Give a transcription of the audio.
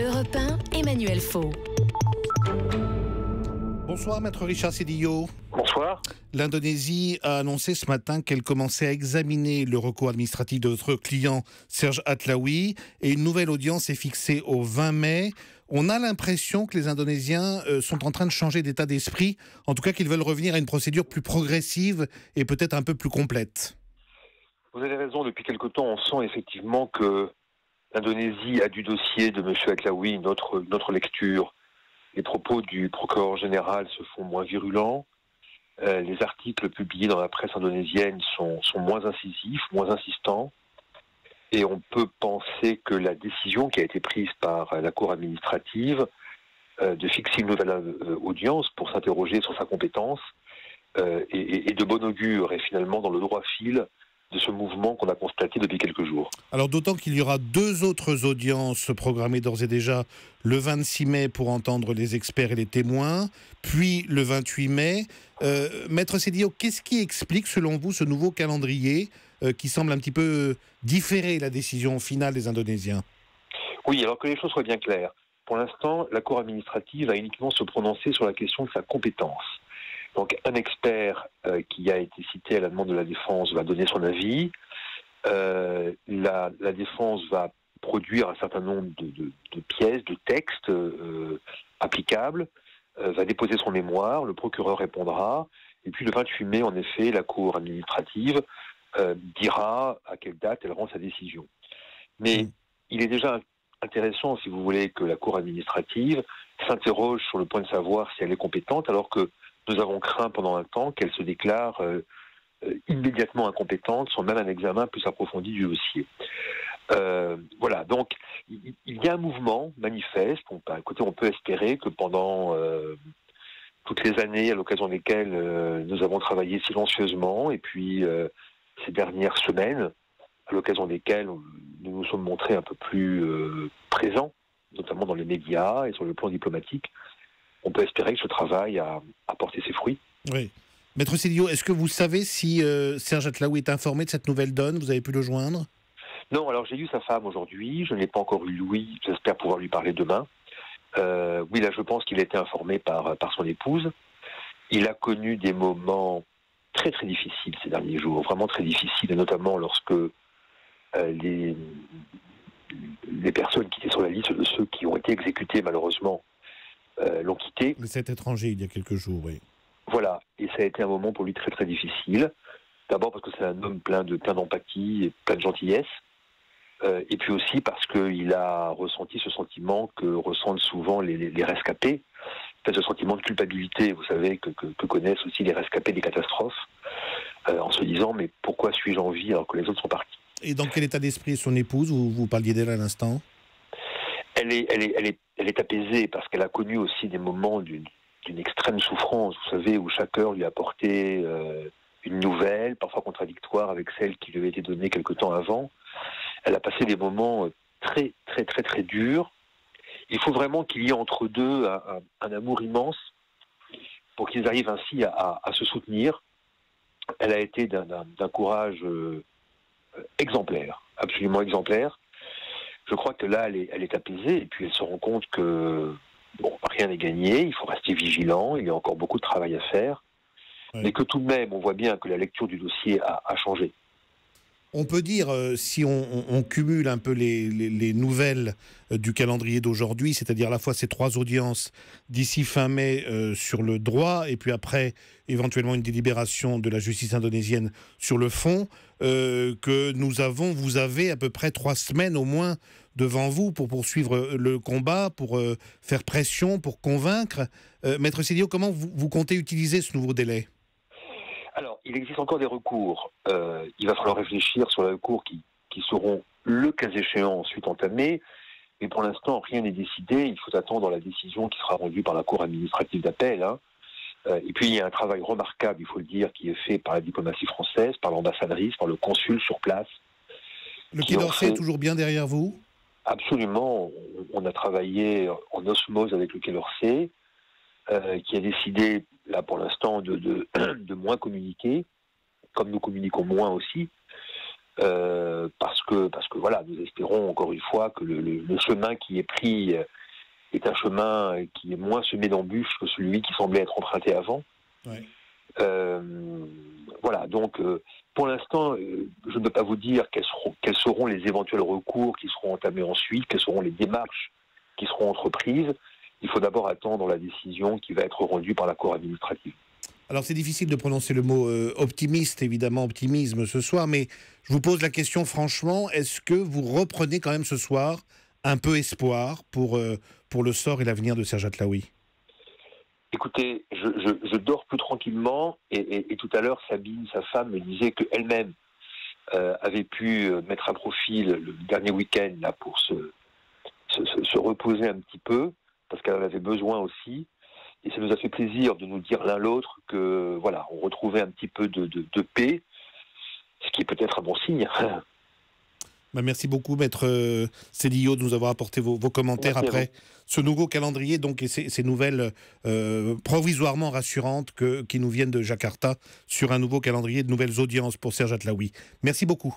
Europe 1, Emmanuel Faux. Bonsoir, maître Richard Sédillo. Bonsoir. L'Indonésie a annoncé ce matin qu'elle commençait à examiner le recours administratif de votre client Serge Atlaoui et une nouvelle audience est fixée au 20 mai. On a l'impression que les Indonésiens sont en train de changer d'état d'esprit, en tout cas qu'ils veulent revenir à une procédure plus progressive et peut-être un peu plus complète. Vous avez raison, depuis quelque temps, on sent effectivement que l'Indonésie a du dossier de M. Atlaoui notre lecture. Les propos du procureur général se font moins virulents. Les articles publiés dans la presse indonésienne sont moins incisifs, moins insistants. Et on peut penser que la décision qui a été prise par la Cour administrative de fixer une nouvelle audience pour s'interroger sur sa compétence est de bon augure et finalement dans le droit fil de ce mouvement qu'on a constaté depuis quelques jours. Alors d'autant qu'il y aura 2 autres audiences programmées d'ores et déjà, le 26 mai pour entendre les experts et les témoins, puis le 28 mai. Maître Sédillo, qu'est-ce qui explique selon vous ce nouveau calendrier qui semble un petit peu différer la décision finale des Indonésiens? Oui, alors que les choses soient bien claires. Pour l'instant, la Cour administrative va uniquement se prononcer sur la question de sa compétence. Donc un expert qui a été cité à la demande de la défense va donner son avis. La défense va produire un certain nombre de pièces, de textes applicables, va déposer son mémoire, le procureur répondra, et puis le 28 mai, en effet, la Cour administrative dira à quelle date elle rend sa décision. Mais il est déjà intéressant, si vous voulez, que la Cour administrative s'interroge sur le point de savoir si elle est compétente, alors que nous avons craint pendant un temps qu'elle se déclare immédiatement incompétente sans même un examen plus approfondi du dossier. Voilà, donc il y a un mouvement manifeste. Écoutez, on peut espérer que pendant toutes les années à l'occasion desquelles nous avons travaillé silencieusement, et puis ces dernières semaines, à l'occasion desquelles nous nous sommes montrés un peu plus présents, notamment dans les médias et sur le plan diplomatique, on peut espérer que ce travail a porté ses fruits. Oui. Maître Sédillo, est-ce que vous savez si Serge Atlaoui est informé de cette nouvelle donne? Vous avez pu le joindre? Non, alors j'ai eu sa femme aujourd'hui, je n'ai pas encore eu Louis, j'espère pouvoir lui parler demain. Oui, là je pense qu'il a été informé par son épouse. Il a connu des moments très très difficiles ces derniers jours, vraiment très difficiles, et notamment lorsque les personnes qui étaient sur la liste de ceux qui ont été exécutés malheureusement l'ont quitté. Cet étranger, il y a quelques jours, oui. Voilà, et ça a été un moment pour lui très très difficile. D'abord parce que c'est un homme plein d'empathie et plein de gentillesse. Et puis aussi parce qu'il a ressenti ce sentiment que ressentent souvent les rescapés. En fait, ce sentiment de culpabilité, vous savez, que connaissent aussi les rescapés des catastrophes, en se disant mais pourquoi suis-je en vie alors que les autres sont partis? Et dans quel état d'esprit est son épouse? Vous parliez d'elle à l'instant. Elle est apaisée parce qu'elle a connu aussi des moments d'une extrême souffrance, vous savez, où chaque heure lui apportait une nouvelle, parfois contradictoire avec celle qui lui avait été donnée quelque temps avant. Elle a passé des moments très, très, très, très durs. Il faut vraiment qu'il y ait entre deux un amour immense pour qu'ils arrivent ainsi à se soutenir. Elle a été d'un courage exemplaire, absolument exemplaire. Je crois que là, elle est apaisée et puis elle se rend compte que rien n'est gagné, il faut rester vigilant, il y a encore beaucoup de travail à faire, mais que tout de même, on voit bien que la lecture du dossier a changé. On peut dire, si on cumule un peu les nouvelles du calendrier d'aujourd'hui, c'est-à-dire à la fois ces 3 audiences d'ici fin mai sur le droit, et puis après, éventuellement, une délibération de la justice indonésienne sur le fond, que vous avez à peu près 3 semaines au moins devant vous pour poursuivre le combat, pour faire pression, pour convaincre. Maître Sédillo, comment vous comptez utiliser ce nouveau délai ? Alors, il existe encore des recours. Il va falloir réfléchir sur les recours qui seront, le cas échéant, ensuite entamés. Mais pour l'instant, rien n'est décidé. Il faut attendre la décision qui sera rendue par la Cour administrative d'appel. Et puis, il y a un travail remarquable, il faut le dire, qui est fait par la diplomatie française, par l'ambassadrice, par le consul sur place. Le Quai d'Orsay est toujours bien derrière vous? Absolument. On a travaillé en osmose avec le Quai d'Orsay, qui a décidé, là pour l'instant, de moins communiquer, comme nous communiquons moins aussi. parce que voilà, nous espérons encore une fois que le chemin qui est pris est un chemin qui est moins semé d'embûches que celui qui semblait être emprunté avant. Ouais. Voilà, donc pour l'instant, je ne peux pas vous dire quels seront les éventuels recours qui seront entamés ensuite, quelles seront les démarches qui seront entreprises. Il faut d'abord attendre la décision qui va être rendue par la Cour administrative. Alors c'est difficile de prononcer le mot optimiste, évidemment, optimisme ce soir, mais je vous pose la question franchement, est-ce que vous reprenez quand même ce soir un peu espoir pour le sort et l'avenir de Serge Atlaoui? Écoutez, je dors plus tranquillement et tout à l'heure, Sabine, sa femme, me disait qu'elle-même avait pu mettre à profit le dernier week-end là, pour se reposer un petit peu, parce qu'elle en avait besoin aussi. Et ça nous a fait plaisir de nous dire l'un l'autre que voilà, on retrouvait un petit peu de paix, ce qui est peut-être un bon signe. Merci beaucoup, Maître Cédillo, de nous avoir apporté vos commentaires après ce nouveau calendrier donc, et ces nouvelles provisoirement rassurantes qui nous viennent de Jakarta sur un nouveau calendrier de nouvelles audiences pour Serge Atlaoui. Merci beaucoup.